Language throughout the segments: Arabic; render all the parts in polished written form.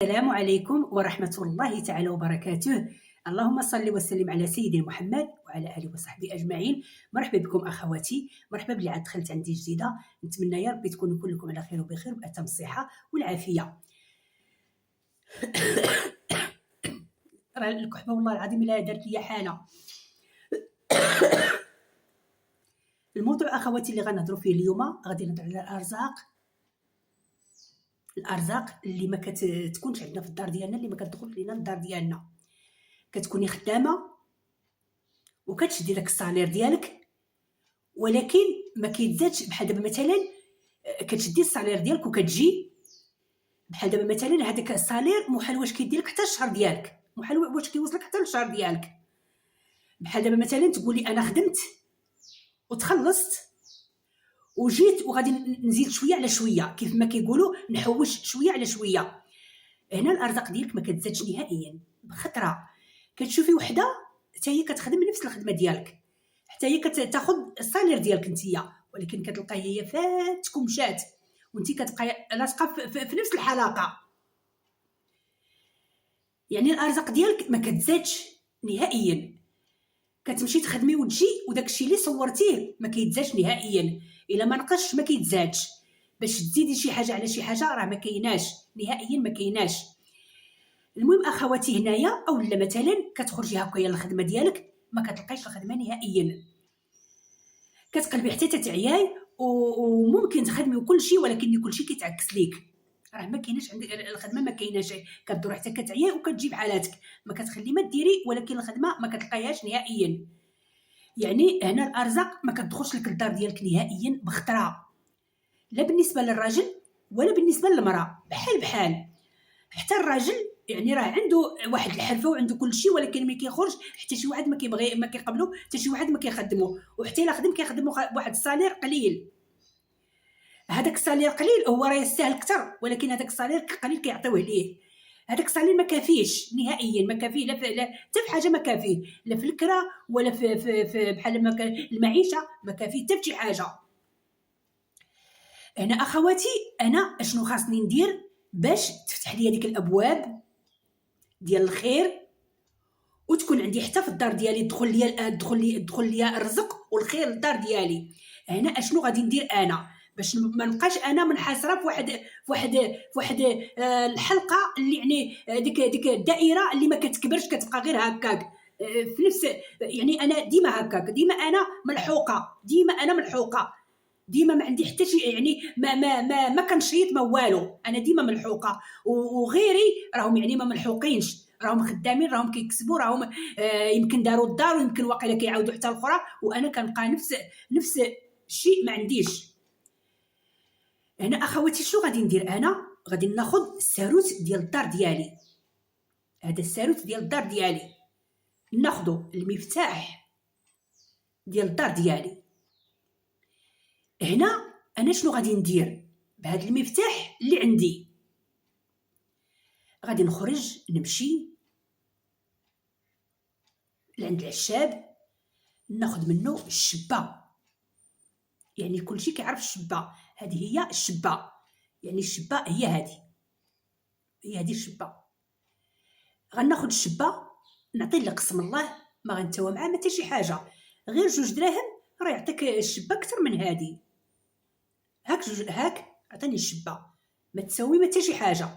السلام عليكم ورحمة الله تعالى وبركاته. اللهم صل وسلم على سيدنا محمد وعلى آله وصحبه أجمعين. مرحبا بكم أخواتي، مرحبا بلي عاد دخلت عندي جديدة. نتمنى يا ربي تكونوا كلكم على خير وبخير وبأتم الصحة والعافية. راه الكحبة والله العظيم لا دارت لي حالة. الموضوع أخواتي اللي غنهضروا فيه اليوم غادي نهضر على الارزاق اللي ما كتكونش عندنا في الدار ديالنا، اللي ما كتدخلش لينا للدار ديالنا. كتكوني خدامه وكتشدي داك الصالير ديالك، ولكن ما كيتزادش. بحال دابا مثلا كتشدي الصالير ديالك وكتجي بحال دابا مثلا هذاك الصالير محال واش كيدير لك حتى الشهر ديالك، محال واش كيوصلك حتى للشهر ديالك. بحال دابا مثلا تقولي انا خدمت وتخلصت وجيت وغادي نزيد شويه على شويه، كيف ما كيقولوا نحوش شويه على شويه. هنا الارزاق ديالك ما كتزادش نهائيا. بخطره كتشوفي وحده حتى هي كتخدم نفس الخدمه ديالك، حتى هي كتاخذ الصالير ديالك نتيا، ولكن كتلقاها هي فاتك ومشات وانت كتبقاي لاصقه في نفس الحلقه. يعني الارزاق ديالك ما كتزادش نهائيا. كتمشي تخدمي وتجي وداك الشيء اللي صورتيه ما كيتزادش نهائيا. الا ما نقصش ما كيتزادش. باش تزيدي شي حاجه على شي حاجه راه ما كايناش نهائيا، ما كايناش. المهم اخواتي، هنايا اولا مثلا كتخرجي هكايا للخدمه ديالك ما كتلقايش الخدمه نهائيا، كتقلبي حتى تتعياي وممكن تخدمي وكل شيء، ولكن كل شيء كيتعكس ليك. راه ما كايناش عندك الخدمه، ما كايناش. كدور حتى كتعياي وكتجيب حالاتك، ما كتخلي ما ديري، ولكن الخدمه ما كتلقايهاش نهائيا. يعني هنا الارزاق ما كتدخلش لك الدار ديالك نهائيا بخطره، لا بالنسبه للراجل ولا بالنسبه للمراه. بحال حتى الراجل يعني راه عنده واحد الحرفه وعنده كل شيء، ولكن ما كيخرج حتى شي واحد ما كيبغي، ما كيقبلو، حتى شي واحد ما كيخدمو، وحتى الا خدم كيخدمو بواحد الصالير قليل. هذاك الصالير قليل هو راه يستاهل اكثر، ولكن هذاك الصالير قليل كيعطيوه ليه. هذاك الصالير ما كافيش نهائيا، ما كافيه لا حتى في حاجه، ما كافيه لا في الكرا ولا في بحال المعيشه، ما كافيه حتى في شي حاجه. هنا اخواتي انا اشنو خاصني ندير باش تفتح لي هذيك الابواب ديال الخير، وتكون عندي حتى في الدار ديالي دخل لي الرزق والخير للدار ديالي. هنا اشنو غادي ندير انا باش ما نبقاش انا منحصره في واحد الحلقه اللي يعني ديك الدائره اللي ما كتكبرش، كتبقى غير هكاك في نفس. يعني انا ديما هكاك، ديما انا ملحوقه، ديما ما عندي حتى شي، يعني ما كنشيط ما والو. انا ديما ملحوقه، وغيري راهم يعني ما ملحوقينش، راهم خدامين، راهم كيكسبوا، راهم يمكن داروا الدار ويمكن واقيلا كيعاودوا حتى الاخرى، وانا كنبقى نفس الشيء ما عنديش. هنا اخواتي شنو غادي ندير؟ انا غادي ناخذ الساروت ديال الدار ديالي. هذا الساروت ديال الدار ديالي ناخذو المفتاح ديال الدار ديالي. هنا انا شنو غادي ندير بهذا المفتاح اللي عندي؟ غادي نخرج نمشي لعند العشاب، ناخذ منه الشبه. يعني كلشي كيعرف الشبه، هذه هي الشبه. يعني الشبه هي هذه الشبه. غناخذ الشبه نعطي لك قسم الله، ما غنتوا معاه حتى شي حاجه، غير 2 دراهم راه يعطيك الشبه اكثر من هذه. هاك عطيني الشبه، ما تساوي حتى شي حاجه.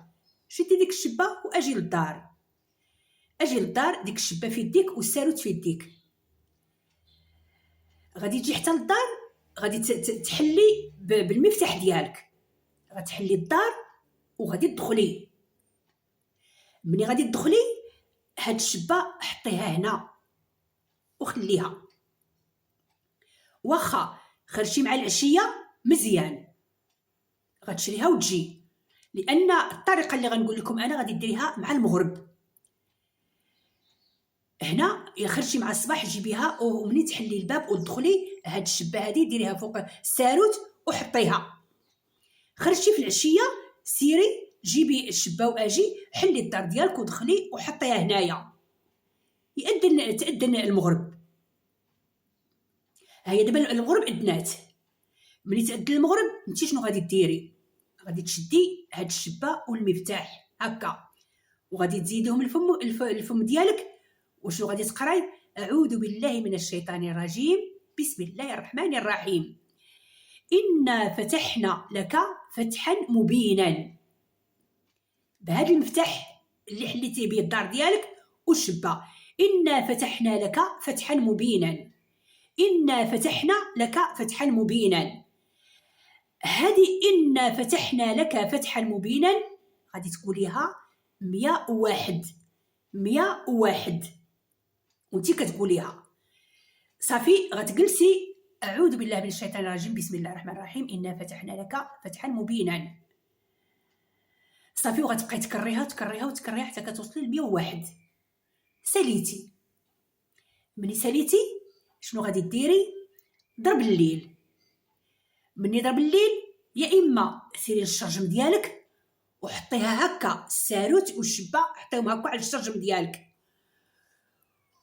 شدي ديك الشبه واجي للدار، ديك الشبه في يديك والساروت في يديك. غادي تجي حتى للدار، غادي تحلي بالمفتاح ديالك، غتحلي الدار وغادي تدخلي. ملي غادي تدخلي هاد الشبه حطيها هنا وخليها، واخا خرجتي مع العشيه مزيان غتشريها وتجي، لان الطريقه اللي غنقول لكم انا غادي ديريها مع المغرب. هنا يا خرجتي مع الصباح جيبيها، ومنين تحلي الباب وتدخلي هاد الشبه هذه ديريها فوق الساروت وحطيها. خرجتي في العشيه سيري جيبي الشبه واجي حلي الدار ديالك ودخلي وحطيها هنايا. تأذن المغرب. هيا دابا المغرب أذنات. ملي تأذن المغرب انت شنو غادي ديري؟ غادي تشدي هاد الشبه والمفتاح هكا، وغادي تزيدهم الفم ديالك. وشنو غادي تقراي؟ اعوذ بالله من الشيطان الرجيم، بسم الله الرحمن الرحيم، إنا فتحنا لك فتحا مبينا. بهذا المفتاح اللي حليتيه به الدار ديالك والشبه، إنا فتحنا لك فتحا مبينا، إنا فتحنا لك فتحا مبينا. هذه إنا فتحنا لك فتحا مبينا غادي تقوليها 101 101 وانتي كتقوليها. صافي غتجلسي أعوذ بالله من الشيطان الرجيم، بسم الله الرحمن الرحيم، إنا فتحنا لك فتحا مبينا. صافي وغتبقاي تكريها وتكريها وتكريها حتى كتوصلي ل 101. ساليتي. ملي ساليتي شنو غادي ديري؟ ضرب الليل. مني ضرب الليل يا اما سيري للشرجم ديالك وحطيها هكا، الساروت والشبه حطيهم هكا على الشرجم ديالك.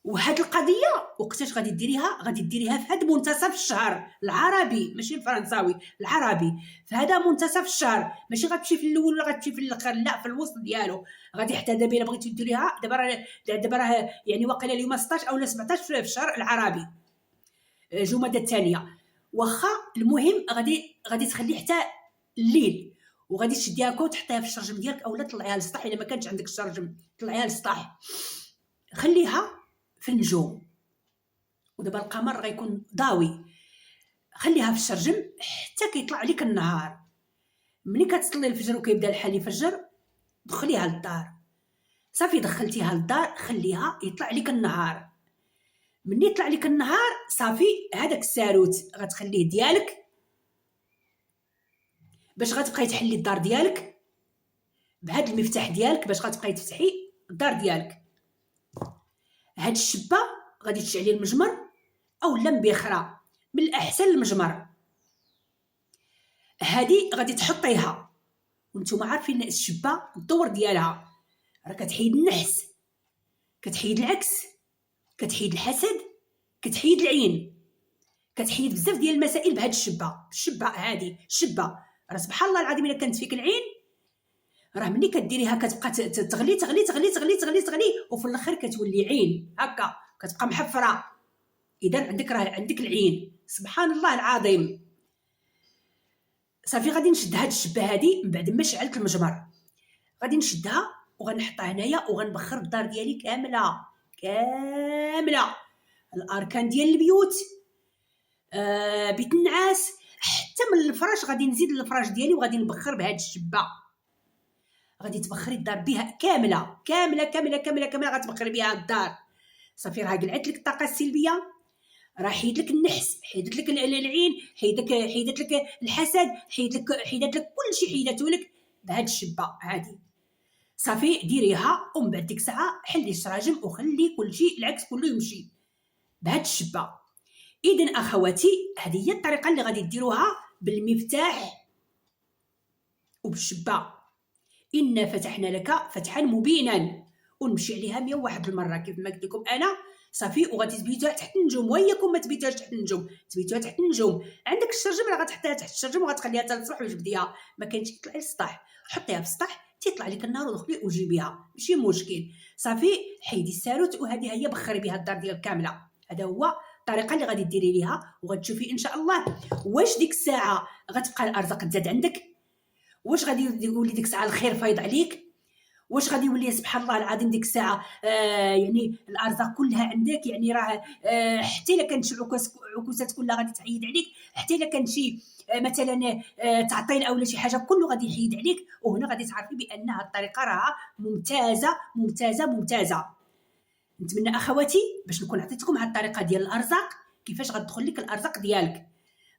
وهاد القضيه وقتاش غادي ديريها؟ غادي ديريها في هاد منتصف الشهر العربي، ماشي الفرنساوي، العربي. فهذا منتصف الشهر، ماشي غتمشي في الاول ولا غتمشي في الاخر، لا، في الوسط ديالو. غادي حتى دابا الا بغيتي ديريها دابا راه يعني واقيلا اليوم 16 اولا 17 في الشهر العربي، جمادى الثانيه. واخا المهم غادي تخلي حتى الليل، وغادي تشديها كو تحطيها في الشرجم ديالك اولا طلعيها للسطح. الا ما كانش عندك الشرجم طلعيها للسطح، خليها في النجوم. ودابا القمر غيكون ضاوي، خليها في الشرجم حتى كيطلع عليك النهار. ملي كتصلي الفجر وكيبدا الحال يفجر دخليها للدار. صافي دخلتيها للدار خليها يطلع عليك النهار. ملي يطلع عليك النهار صافي هذاك الساروت غتخليه ديالك باش غتبقاي تحلي الدار ديالك بهذا المفتاح ديالك باش غتبقاي تفتحي الدار ديالك. هاد الشبه غادي تشعلي المجمر اولا مبخره، من الاحسن المجمر. هادي غادي تحطيها وانتم عارفين الشبه الدور ديالها راه كتحيد النحس، كتحيد العكس، كتحيد الحسد، كتحيد العين، كتحيد بزاف ديال المسائل بهاد الشبه هادي. الشبه راه سبحان الله العظيم الا كانت فيك العين راه ملي كديريها كتبقى تغلي تغلي تغلي تغلي تغلي تغلي وفي الاخر كتولي عين هكا كتبقى محفره. اذا عندك العين، سبحان الله العظيم. صافي غادي نشد هاد الشبه هادي من بعد ما شعلت المجمر، غادي نشدها وغنحطها هنايا وغنبخر الدار ديالي كامله كامله، الاركان ديال البيوت، بيت النعاس، حتى من الفراش غادي نزيد للفراش ديالي وغادي نبخر بهاد الشبه. غادي تبخري الدار بها كامله كامله كامله كامله كامله، غتبخري بها الدار. صافي راه قلعت لك الطاقه السلبيه، راه حيدت لك النحس، حيدت لك العين، حيدت لك الحسد، حيدت لك كل شيء حيدته لك بهاد الشبه هادي. صافي ديريها ومن بعد ديك الساعه حلي الشراجم وخلي كل شيء العكس كله يمشي بهاد الشبه. اذا اخواتي هذه هي الطريقه اللي غادي ديروها بالمفتاح وبالشبه. إنا فتحنا لك فتحا مبينا، ونمشي عليها 101 المره كيف ما قلت لكم انا. صافي وغادي تبيتوها تحت النجوم، وياكم ما تبيتوهاش تحت النجوم، تبيتوها تحت النجوم. عندك الشرجم راه غتحطيها تحت الشرجم وغتخليها حتى الصباح وجبديها، ما كاينش يطلع للسطح، حطيها في السطح تيطلع لك النهار ودخلي وجيبيها ماشي مشكل. صافي حيدي الساروت وهذه هي بخري بها الدار ديالك كامله. هذا هو الطريقه اللي غادي ديري ليها وغتشوفي ان شاء الله واش ديك الساعه غتبقى الارزاق تزاد عندك، واش غادي يولي ديك الساعه الخير فايض عليك، واش غادي يولي سبحان الله العظيم ديك الساعه يعني الارزاق كلها عندك. يعني راه حتى الا كانت شي عكوسات كلها غادي تعيد عليك، حتى الا كان شي مثلا تعطيل اولا شي حاجه كله غادي يحيد عليك. وهنا غادي تعرفي بان هذه الطريقه راها ممتازه ممتازه ممتازه. نتمنى اخواتي باش نكون عطيتكم هذه الطريقه ديال الارزاق، كيفاش غتدخل لك الارزاق ديالك.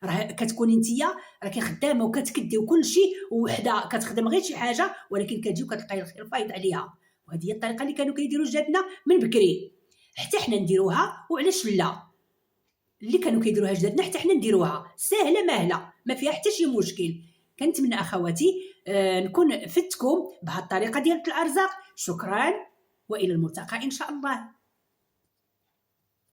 راه كتكوني نتيا راكي خدامه وكتكدي وكل شيء وحده كتخدم غير شي حاجه، ولكن كتجي وكتلقاي الخير فايض عليها. وهذه هي الطريقه اللي كانوا كيديروا جدادنا من بكري، حتى حنا نديروها. وعلاش لا؟ اللي كانوا كيديروها جدادنا حتى حنا نديروها، سهله ماهله ما فيها حتى شي مشكل. كنتمنى اخواتي نكون فدتكم بهذه الطريقه ديال الارزاق. شكرا والى الملتقى ان شاء الله.